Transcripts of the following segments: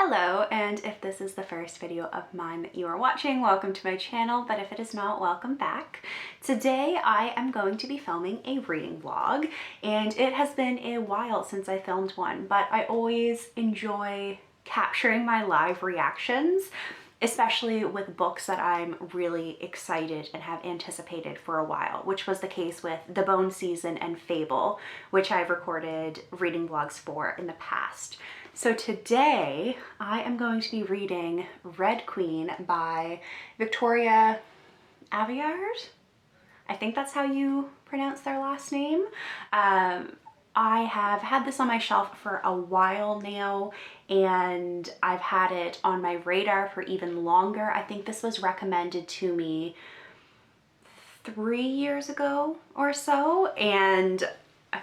Hello, and if this is the first video of mine that you are watching, welcome to my channel, but if it is not, welcome back. Today I am going to be filming a reading vlog, and it has been a while since I filmed one, but I always enjoy capturing my live reactions, especially with books that I'm really excited and have anticipated for a while, which was the case with The Bone Season and Fable, which I've recorded reading vlogs for in the past. So today I am going to be reading Red Queen by Victoria Aveyard. I think that's how you pronounce their last name. I have had this on my shelf for a while now, and I've had it on my radar for even longer. I think this was recommended to me 3 years ago or so, and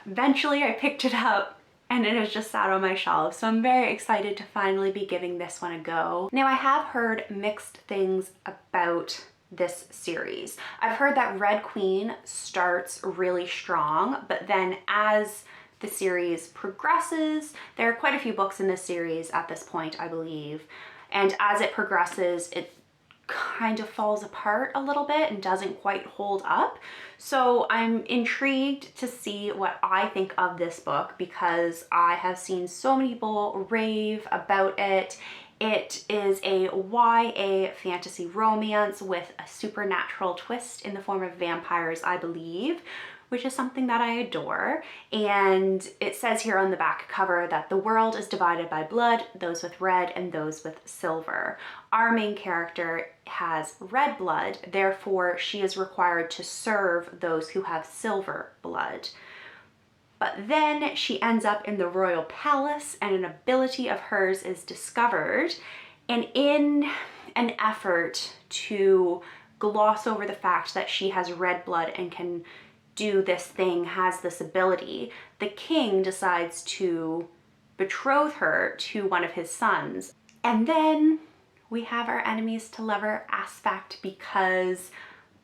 eventually I picked it up and it has just sat on my shelf. So I'm very excited to finally be giving this one a go. Now, I have heard mixed things about this series. I've heard that Red Queen starts really strong, but then as the series progresses, there are quite a few books in this series at this point, I believe, and as it progresses, it kind of falls apart a little bit and doesn't quite hold up. So I'm intrigued to see what I think of this book because I have seen so many people rave about it. It is a YA fantasy romance with a supernatural twist in the form of vampires, I believe, which is something that I adore. And it says here on the back cover that the world is divided by blood, those with red and those with silver. Our main character has red blood, therefore she is required to serve those who have silver blood. But then she ends up in the royal palace and an ability of hers is discovered. And in an effort to gloss over the fact that she has red blood and can do this thing, has this ability, the king decides to betroth her to one of his sons. And then we have our enemies to lover aspect because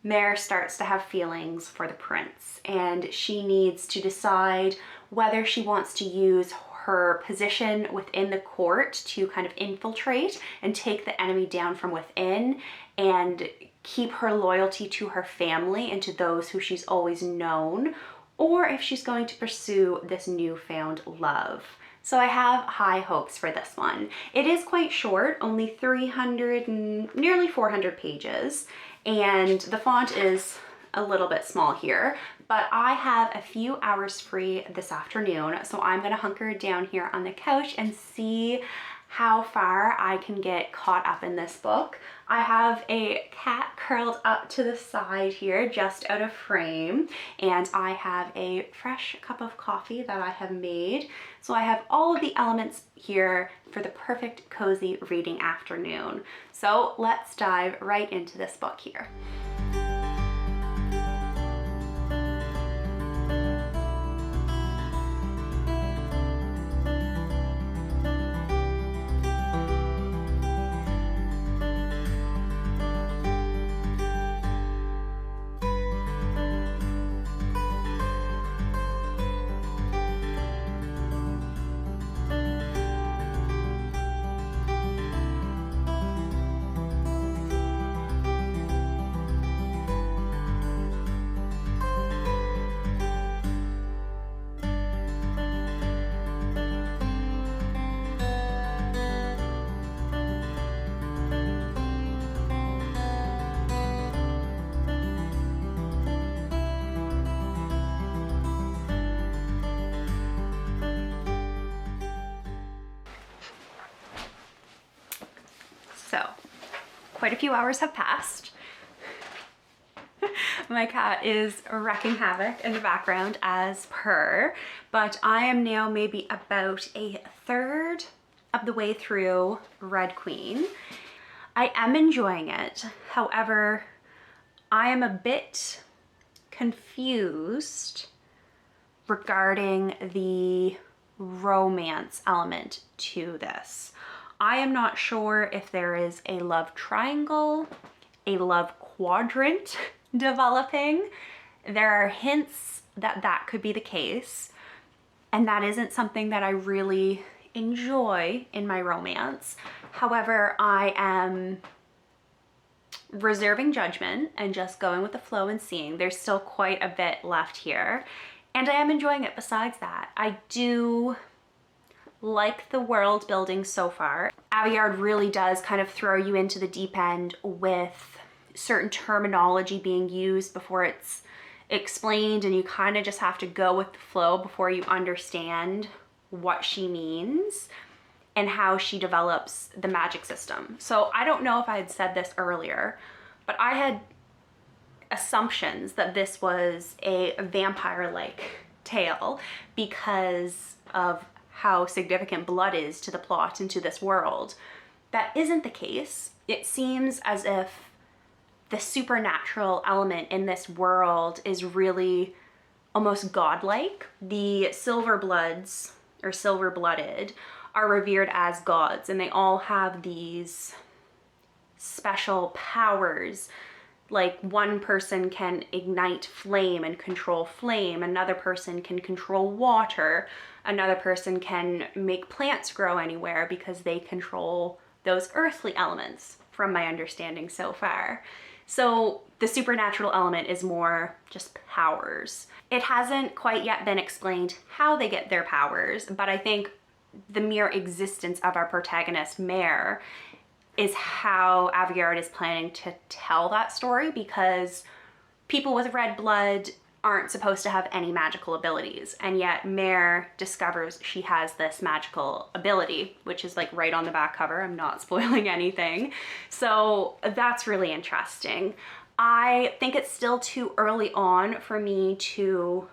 Mare starts to have feelings for the prince, and she needs to decide whether she wants to use her position within the court to kind of infiltrate and take the enemy down from within and keep her loyalty to her family and to those who she's always known, or if she's going to pursue this newfound love. So I have high hopes for this one. It is quite short, only 300 and nearly 400 pages, and the font is a little bit small here, but I have a few hours free this afternoon, so I'm gonna hunker down here on the couch and see how far I can get caught up in this book. I have a cat curled up to the side here, just out of frame, and I have a fresh cup of coffee that I have made. So I have all of the elements here for the perfect cozy reading afternoon. So let's dive right into this book here. So, quite a few hours have passed. My cat is wreaking havoc in the background as per, but I am now maybe about a third of the way through Red Queen. I am enjoying it. However, I am a bit confused regarding the romance element to this. I am not sure if there is a love triangle, a love quadrant developing. There are hints that that could be the case, and that isn't something that I really enjoy in my romance. However, I am reserving judgment and just going with the flow and seeing. There's still quite a bit left here, and I am enjoying it. Besides that, I do like the world building so far. Aveyard really does kind of throw you into the deep end with certain terminology being used before it's explained, and you kind of just have to go with the flow before you understand what she means and how she develops the magic system. So I don't know if I had said this earlier, but I had assumptions that this was a vampire-like tale because of how significant blood is to the plot and to this world. That isn't the case. It seems as if the supernatural element in this world is really almost godlike. The silver bloods, or silver-blooded, are revered as gods, and they all have these special powers. Like, one person can ignite flame and control flame, another person can control water, another person can make plants grow anywhere because they control those earthly elements, from my understanding so far. So the supernatural element is more just powers. It hasn't quite yet been explained how they get their powers, but I think the mere existence of our protagonist, Mare, is how Aveyard is planning to tell that story, because people with red blood aren't supposed to have any magical abilities, and yet Mare discovers she has this magical ability, which is like right on the back cover. I'm not spoiling anything. So that's really interesting. I think it's still too early on for me to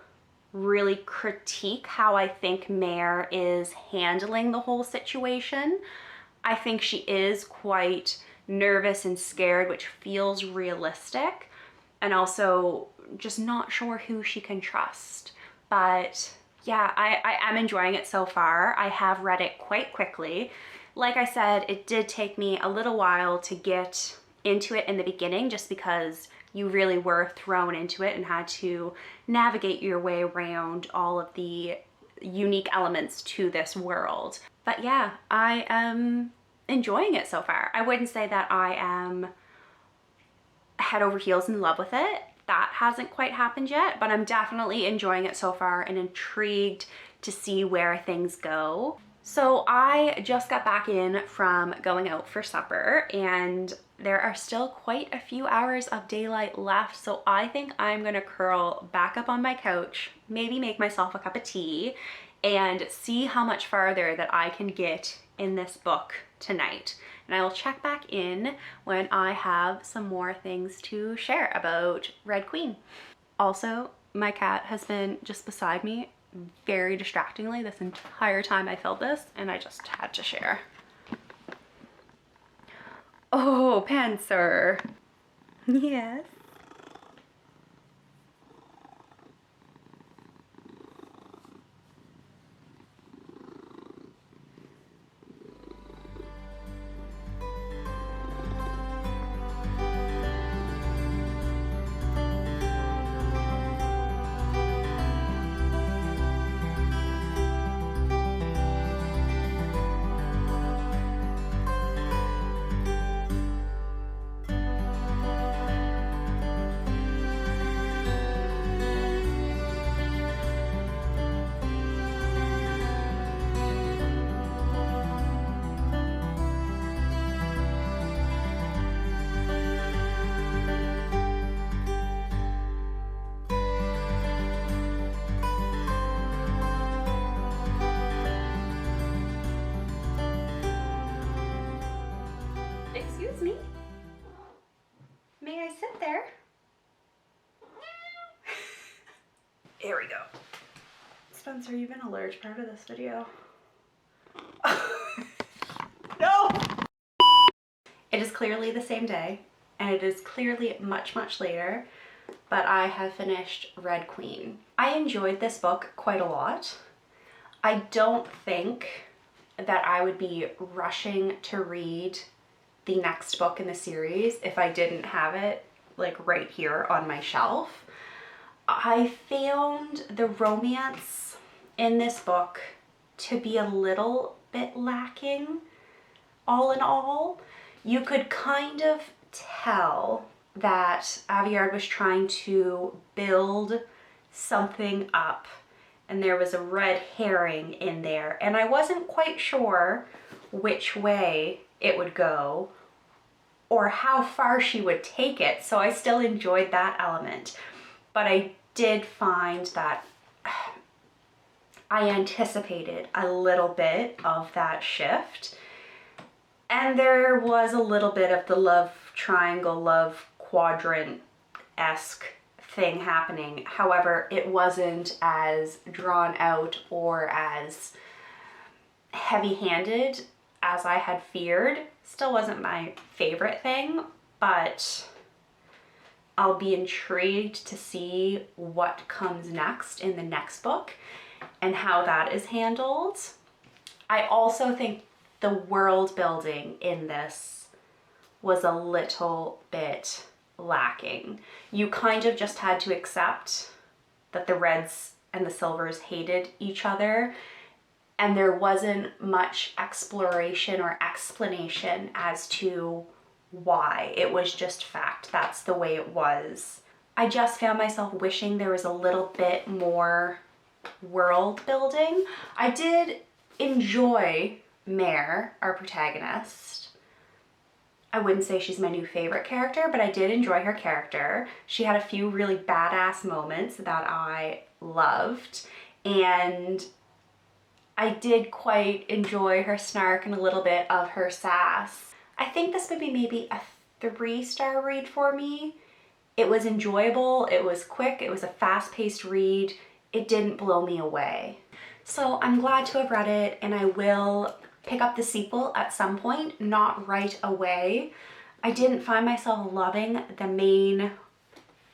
really critique how I think Mare is handling the whole situation. I think she is quite nervous and scared, which feels realistic, and also just not sure who she can trust. But yeah, I am enjoying it so far. I have read it quite quickly. Like I said, it did take me a little while to get into it in the beginning, just because you really were thrown into it and had to navigate your way around all of the unique elements to this world. But yeah, I am enjoying it so far. I wouldn't say that I am head over heels in love with it. That hasn't quite happened yet, but I'm definitely enjoying it so far and intrigued to see where things go. So I just got back in from going out for supper, and there are still quite a few hours of daylight left, so I think I'm gonna curl back up on my couch, maybe make myself a cup of tea, and see how much farther that I can get in this book tonight. And I will check back in when I have some more things to share about Red Queen. Also, my cat has been just beside me very distractingly this entire time I filled this, and I just had to share. Oh, Panzer. Yes. Excuse me? May I sit there? Here we go. Spencer, you've been a large part of this video. No! It is clearly the same day, and it is clearly much, much later, but I have finished Red Queen. I enjoyed this book quite a lot. I don't think that I would be rushing to read the next book in the series if I didn't have it like right here on my shelf. I found the romance in this book to be a little bit lacking all in all. You could kind of tell that Aveyard was trying to build something up, and there was a red herring in there, and I wasn't quite sure which way it would go or how far she would take it, so I still enjoyed that element. But I did find that I anticipated a little bit of that shift, and there was a little bit of the love triangle, love quadrant-esque thing happening. However, it wasn't as drawn out or as heavy-handed as I had feared. Still wasn't my favorite thing, but I'll be intrigued to see what comes next in the next book and how that is handled. I also think the world building in this was a little bit lacking. You kind of just had to accept that the reds and the silvers hated each other, and there wasn't much exploration or explanation as to why. It was just fact. That's the way it was. I just found myself wishing there was a little bit more world building. I did enjoy Mare, our protagonist. I wouldn't say she's my new favorite character, but I did enjoy her character. She had a few really badass moments that I loved, and I did quite enjoy her snark and a little bit of her sass. I think this would be maybe a 3-star read for me. It was enjoyable, it was quick, it was a fast-paced read. It didn't blow me away. So I'm glad to have read it, and I will pick up the sequel at some point, not right away. I didn't find myself loving the main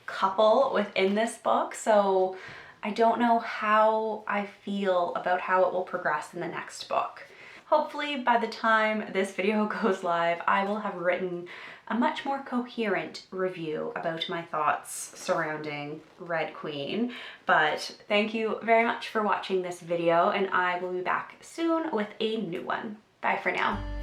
couple within this book, so I don't know how I feel about how it will progress in the next book. Hopefully by the time this video goes live, I will have written a much more coherent review about my thoughts surrounding Red Queen. But thank you very much for watching this video, and I will be back soon with a new one. Bye for now.